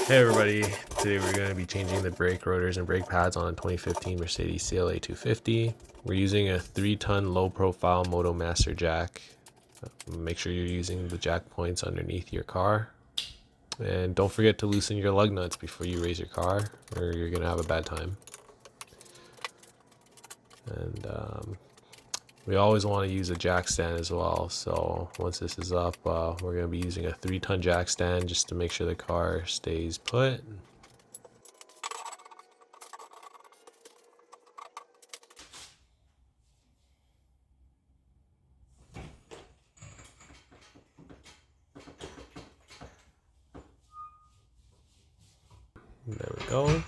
Hey everybody, today we're going to be changing the brake rotors and brake pads on a 2015 Mercedes CLA 250. We're using a 3-ton low profile Moto Master jack. Make sure you're using the jack points underneath your car. And don't forget to loosen your lug nuts before you raise your car or you're going to have a bad time. And we always want to use a jack stand as well, so once this is up, we're going to be using a 3-ton jack stand just to make sure the car stays put. There we go.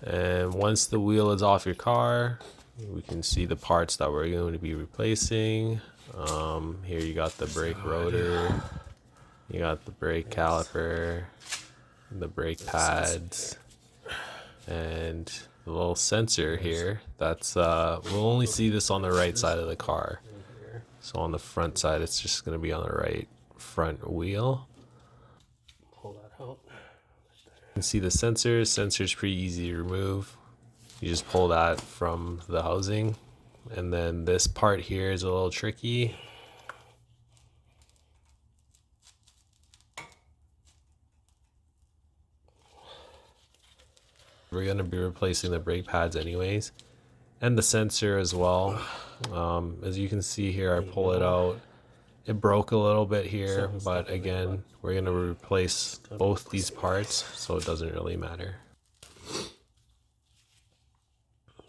And once the wheel is off your car, we can see the parts that we're going to be replacing. Here you got the brake rotor, you got the brake caliper, the brake pads, and the little sensor here. That's we'll only see this on the right side of the car. So on the front side, it's just going to be on the right front wheel. Pull that out. You can see the sensors. Sensor's pretty easy to remove. You just pull that from the housing. And then this part here is a little tricky. We're going to be replacing the brake pads anyways, and the sensor as well. As you can see here, I pull it out. It broke a little bit here, but again, we're going to replace both these parts, so it doesn't really matter.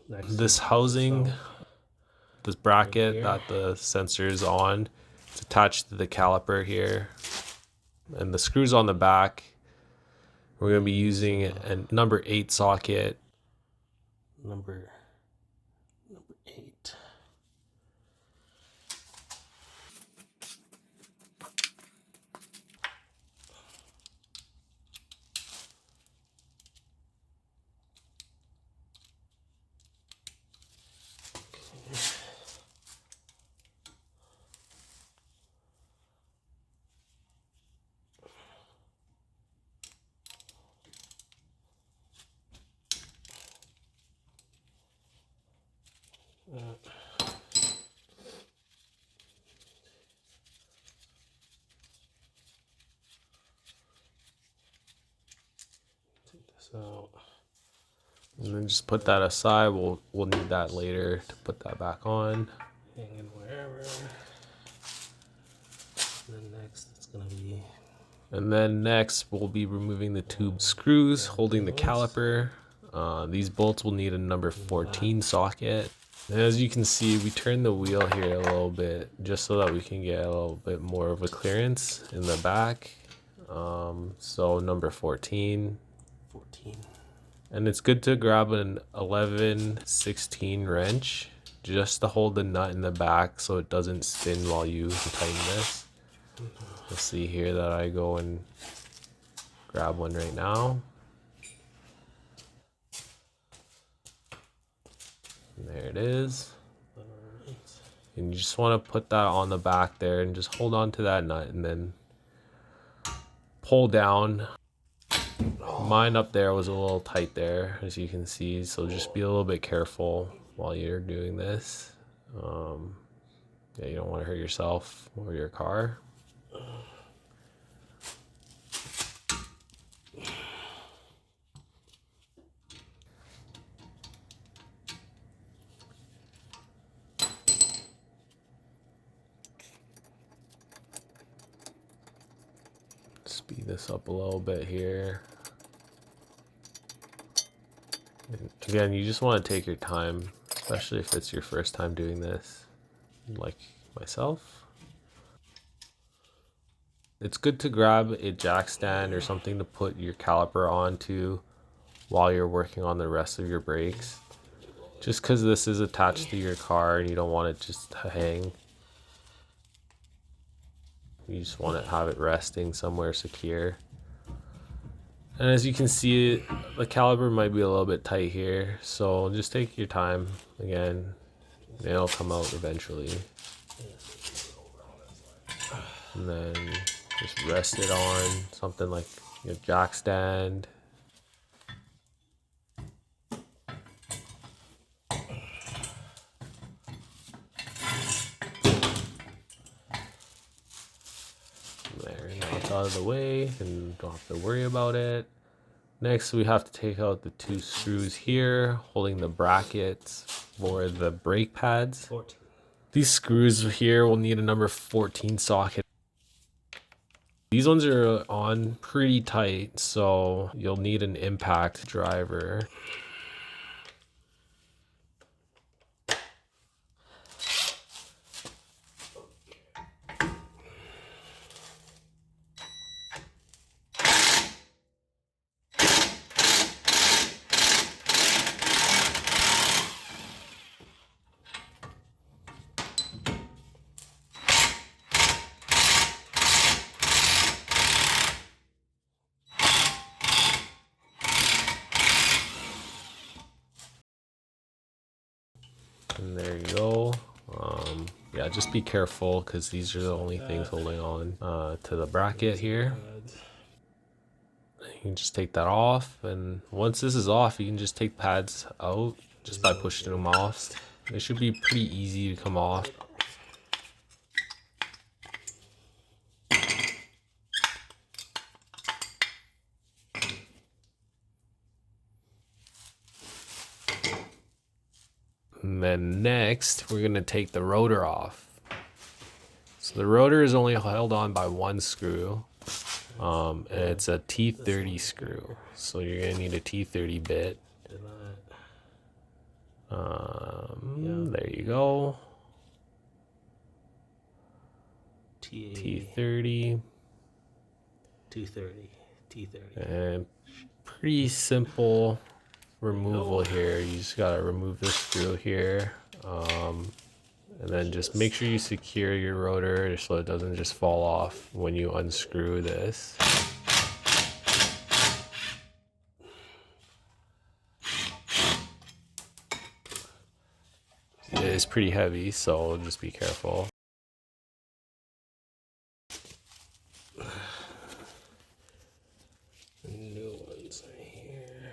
This housing, this bracket that the sensor is on, it's attached to the caliper here, and the screws on the back. We're going to be using a number 8 socket. Number 8. Take this out. And then just put that aside. We'll need that later to put that back on. Hanging wherever. And then next it's gonna be. And then next we'll be removing the tube screws holding the caliper. These bolts will need a number 14 socket. And as you can see, we turn the wheel here a little bit just so that we can get a little bit more of a clearance in the back. So number 14. And it's good to grab an 11/16 wrench just to hold the nut in the back so it doesn't spin while you tighten this. You'll see here that I go and grab one right now. And there it is. And you just want to put that on the back there and just hold on to that nut and then pull down. Mine up there was a little tight there, as you can see, so just be a little bit careful while you're doing this. Yeah, you don't want to hurt yourself or your car. Speed this up a little bit here. And again, you just want to take your time, especially if it's your first time doing this, like myself. It's good to grab a jack stand or something to put your caliper onto while you're working on the rest of your brakes. Just because this is attached to your car and you don't want it just to hang. You just want to have it resting somewhere secure. And as you can see, the caliper might be a little bit tight here, so just take your time. Again, it'll come out eventually. And then just rest it on something like your jack stand. There, now it's out of the way and don't have to worry about it. Next, we have to take out the 2 screws here holding the brackets for the brake pads. 14. These screws here will need a number 14 socket. These ones are on pretty tight, so you'll need an impact driver. And there you go. Yeah, just be careful because these are the only things holding on to the bracket here. You can just take that off, and once this is off, you can just take pads out just by pushing them off. It should be pretty easy to come off. And then next, we're gonna take the rotor off. So the rotor is only held on by 1 screw, and it's a T30 screw. So you're gonna need a T30 bit. There you go. T30. 230. T30. And pretty simple removal here. You just gotta remove this screw here, and then just make sure you secure your rotor so it doesn't just fall off when you unscrew this. It is pretty heavy, so just be careful. New ones right here.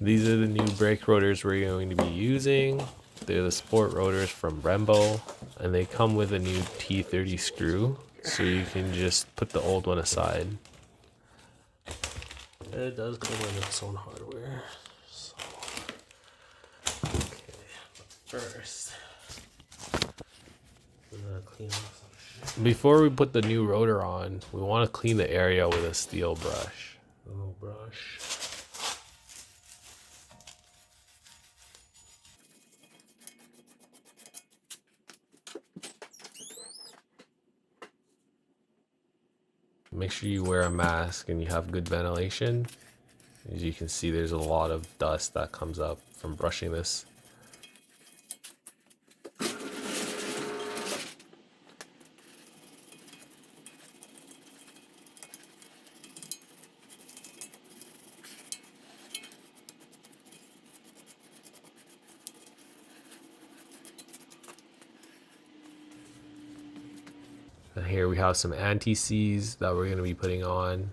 These are the new brake rotors we're going to be using. They're the sport rotors from Brembo, and they come with a new T30 screw, so you can just put the old one aside. It does come with its own hardware. So, okay, first, we're gonna clean off some shit. Before we put the new rotor on, we want to clean the area with a steel brush. A little brush. Make sure you wear a mask and you have good ventilation. As you can see, there's a lot of dust that comes up from brushing this. And here we have some anti-seize that we're going to be putting on.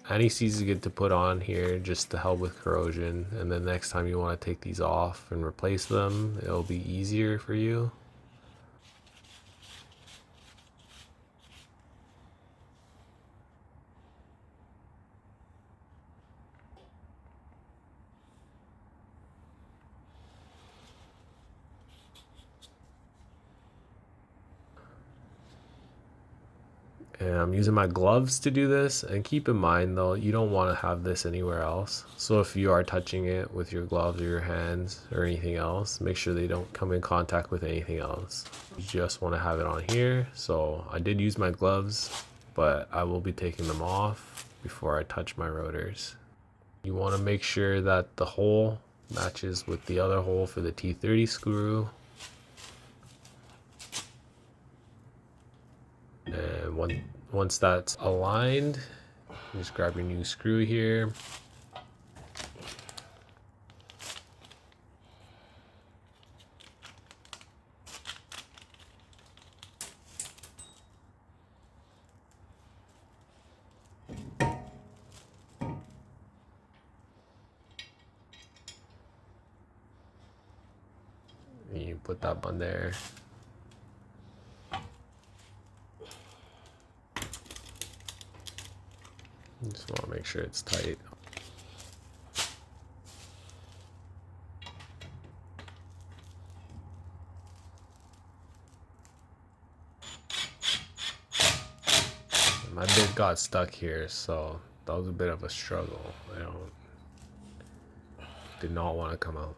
Anti-seize is good to put on here just to help with corrosion, and then next time you want to take these off and replace them, it'll be easier for you. And I'm using my gloves to do this, and keep in mind though, you don't want to have this anywhere else. So if you are touching it with your gloves or your hands or anything else, make sure they don't come in contact with anything else. You just want to have it on here. So I did use my gloves, but I will be taking them off before I touch my rotors. You want to make sure that the hole matches with the other hole for the T30 screw. And once that's aligned, you just grab your new screw here. And you put that on there. Just want to make sure it's tight. My bit got stuck here, so that was a bit of a struggle. Did not want to come out.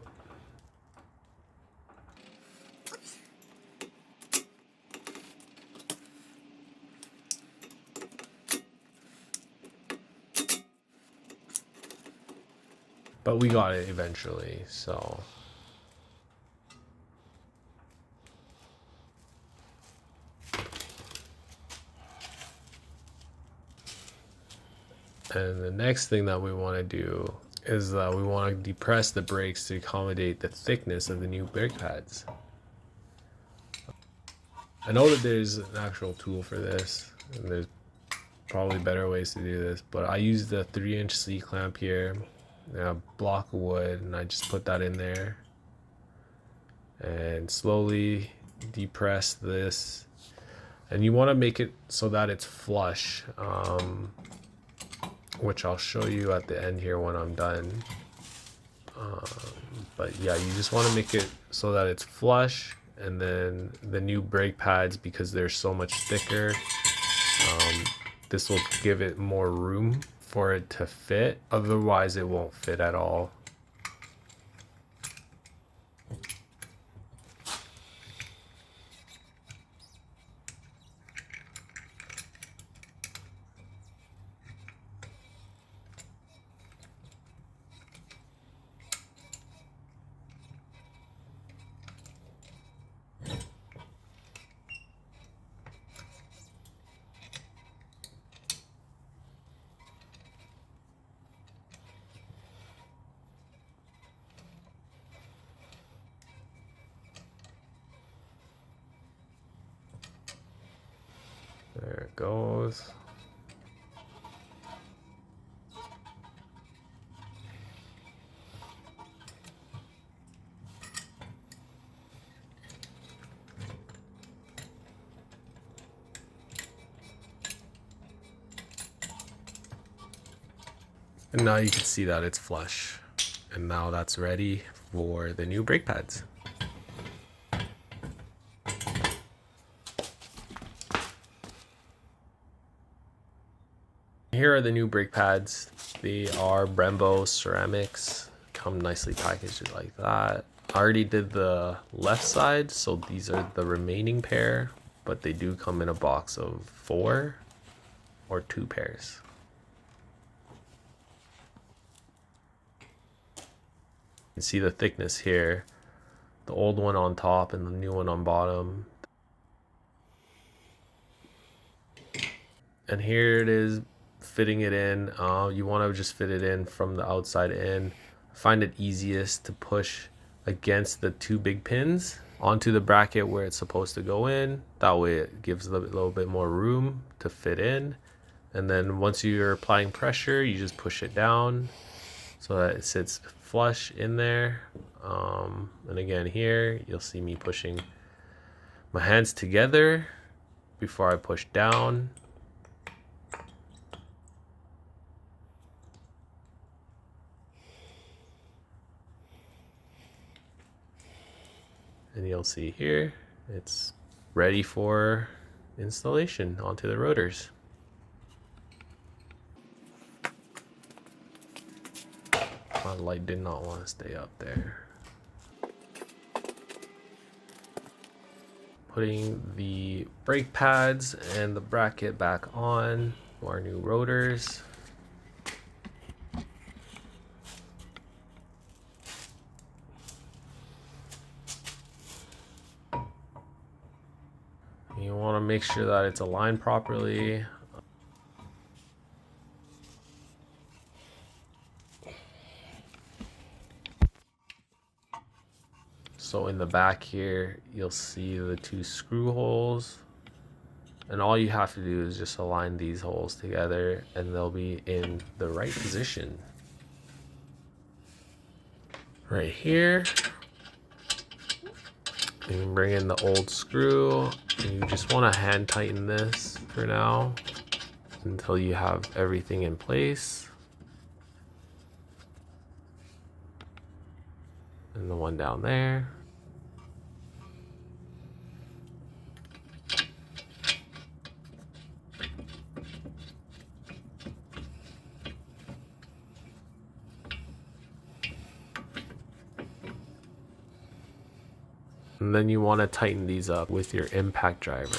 But we got it eventually, so. And the next thing that we want to do is that we want to depress the brakes to accommodate the thickness of the new brake pads. I know that there's an actual tool for this, and there's probably better ways to do this, but I use the 3-inch C-clamp here, and a block of wood, and I just put that in there and slowly depress this. And you want to make it so that it's flush, which I'll show you at the end here when I'm done. But yeah, you just want to make it so that it's flush, and then the new brake pads, because they're so much thicker, this will give it more room for it to fit. Otherwise it won't fit at all. There it goes. And now you can see that it's flush. And now that's ready for the new brake pads. Here are the new brake pads. They are Brembo ceramics, come nicely packaged like that. I already did the left side, so these are the remaining pair, but they do come in a box of 4 or 2 pairs. You can see the thickness here, the old one on top and the new one on bottom. And here it is, fitting it in. You want to just fit it in from the outside in. I find it easiest to push against the 2 big pins onto the bracket where it's supposed to go in. That way it gives a little bit more room to fit in. And then once you're applying pressure, you just push it down so that it sits flush in there. And again, here you'll see me pushing my hands together before I push down. And you'll see here, it's ready for installation onto the rotors. My light did not want to stay up there. Putting the brake pads and the bracket back on our new rotors. You want to make sure that it's aligned properly. So in the back here, you'll see the 2 screw holes. And all you have to do is just align these holes together and they'll be in the right position. Right here, you can bring in the old screw and you just want to hand tighten this for now until you have everything in place. And the one down there. And then you want to tighten these up with your impact driver.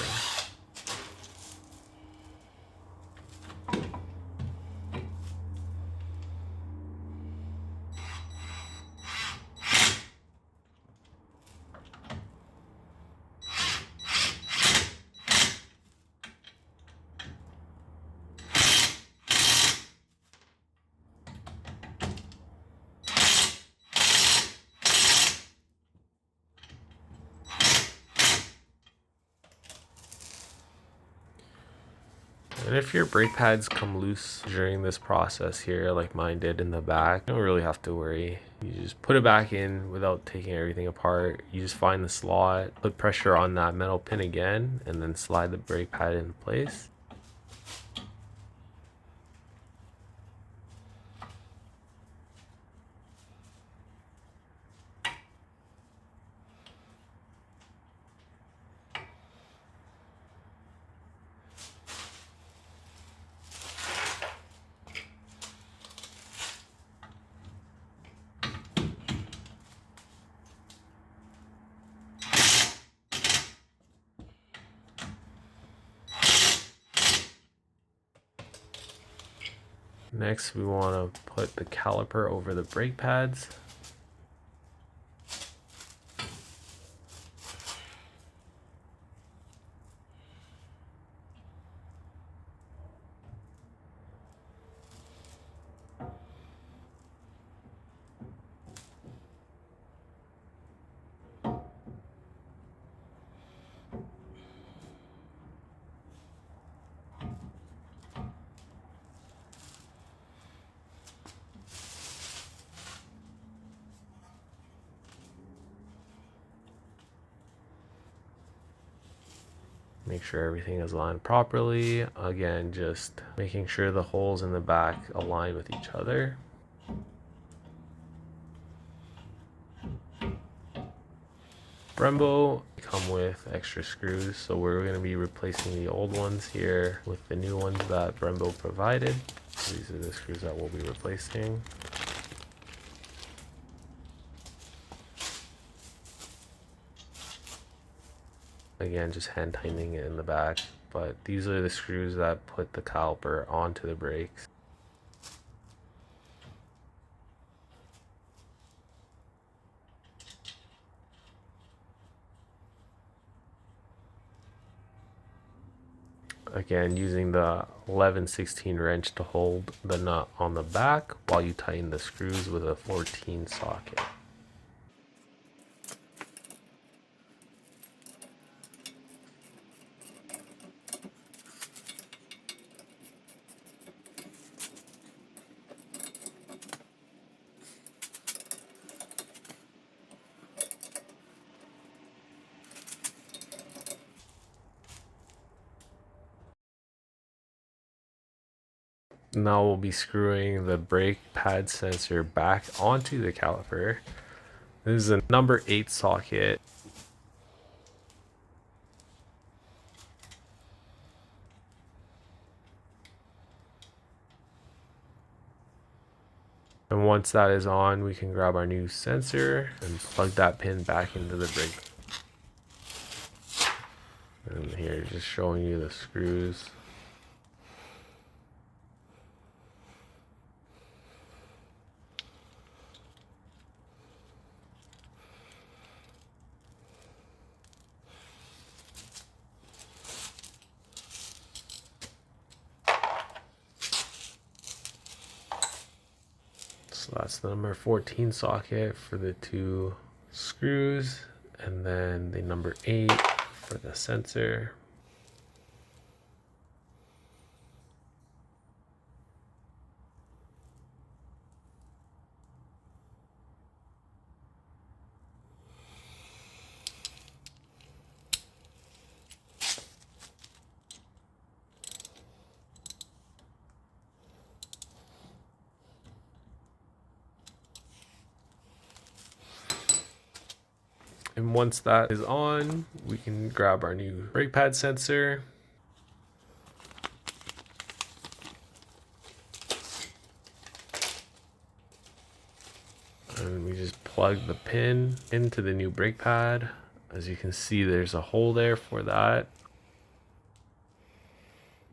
And if your brake pads come loose during this process here, like mine did in the back, you don't really have to worry. You just put it back in without taking everything apart. You just find the slot, put pressure on that metal pin again, and then slide the brake pad into place. Next, we want to put the caliper over the brake pads. Make sure everything is aligned properly. Again, just making sure the holes in the back align with each other. Brembo come with extra screws, so we're going to be replacing the old ones here with the new ones that Brembo provided. These are the screws that we'll be replacing. Again, just hand tightening it in the back, but these are the screws that put the caliper onto the brakes. Again, using the 11/16 wrench to hold the nut on the back while you tighten the screws with a 14 socket. Now we'll be screwing the brake pad sensor back onto the caliper. This is a number 8 socket. And once that is on, we can grab our new sensor and plug that pin back into the brake. And here, just showing you the screws. So that's the number 14 socket for the 2 screws, and then the number 8 for the sensor. And once that is on, we can grab our new brake pad sensor. And we just plug the pin into the new brake pad. As you can see, there's a hole there for that.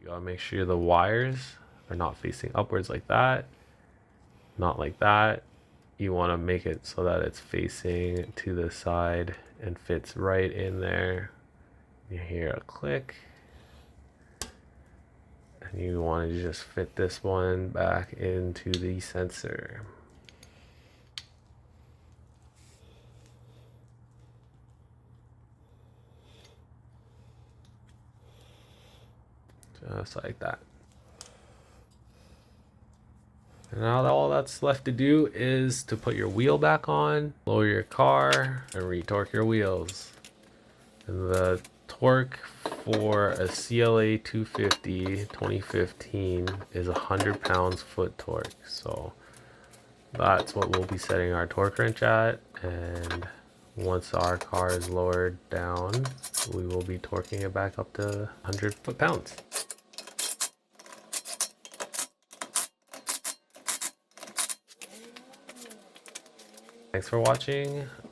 You gotta make sure the wires are not facing upwards like that, not like that. You want to make it so that it's facing to the side and fits right in there. You hear a click, and you want to just fit this one back into the sensor. Just like that. And now all that's left to do is to put your wheel back on, lower your car, and retorque your wheels. And the torque for a CLA 250 2015 is 100 pounds foot torque. So that's what we'll be setting our torque wrench at. And once our car is lowered down, we will be torquing it back up to 100 foot-pounds. Thanks for watching.